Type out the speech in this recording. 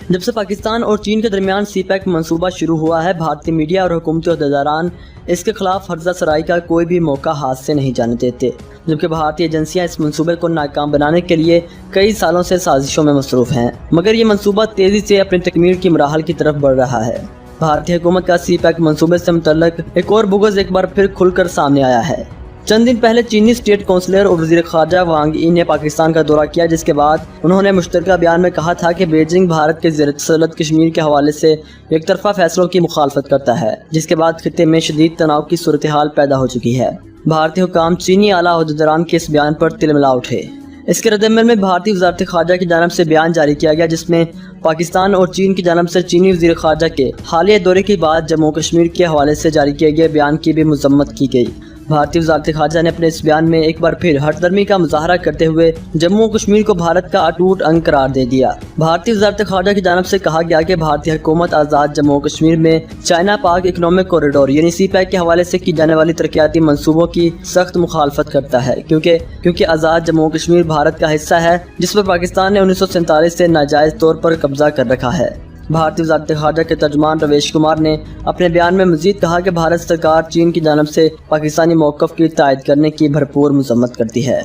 जब से पाकिस्तान और चीन के दरमियान CPEC मंसूबा शुरू हुआ है, भारतीय मीडिया और हुकूमती अहदेदारान इसके खिलाफ हर्जा सराई का कोई भी मौका हाथ से नहीं जाने देते, जबकि भारतीय एजेंसियां इस मंसूबे को नाकाम बनाने के लिए कई सालों से साजिशों में मसरूफ़ हैं, मगर ये मंसूबा तेज़ी से अपनी तकमील की मराहल की तरफ बढ़ रहा है। भारतीय हुकूमत का CPEC मंसूबे से मुतल्लिक एक और बुग़्ज़ एक बार फिर खुलकर सामने आया है। चंद दिन पहले चीनी स्टेट काउंसलर और वज़ीर ख़ारजा वांग यी ने पाकिस्तान का दौरा किया, जिसके बाद उन्होंने मुश्तरका बयान में कहा था कि बीजिंग भारत के ज़ेर तसल्लुत कश्मीर के हवाले से एक तरफ़ा फैसलों की मुखालफत करता है, जिसके बाद खित्ते में शदीद तनाव की सूरत हाल पैदा हो चुकी है। भारतीय हुकाम चीनी आला अहदेदारान के इस बयान पर तिलमिला उठे। इसके रद्दमल में भारतीय वज़ारत ख़ारजा की जानिब से बयान जारी किया गया, जिसमें पाकिस्तान और चीन की जानिब से चीनी वज़ीर ख़ारजा के हालिया दौरे के बाद जम्मू कश्मीर के हवाले से जारी किए गए बयान की भी मज़म्मत की गई। भारतीय वज़ारत ख़ारजा ने अपने इस बयान में एक बार फिर हठधर्मी का मुज़ाहरा करते हुए जम्मू कश्मीर को भारत का अटूट अंग करार दे दिया। भारतीय वज़ारत ख़ारजा की जानिब से कहा गया कि भारतीय हुकूमत आज़ाद जम्मू कश्मीर में चाइना पाक इकनॉमिक कॉरिडोर यानी CPEC के हवाले से की जाने वाली तरक्याती मंसूबों की सख्त मुखालफत करता है, क्योंकि आज़ाद जम्मू कश्मीर भारत का हिस्सा है, जिस पर पाकिस्तान ने 1947 से नाजायज़ तौर पर कब्जा कर रखा है। भारतीय वज़ारत ख़ारजा के तर्जुमान रवीश कुमार ने अपने बयान में मज़ीद कहा कि भारत सरकार चीन की जानिब से पाकिस्तानी मौक़िफ़ की तायद करने की भरपूर मज़म्मत करती है।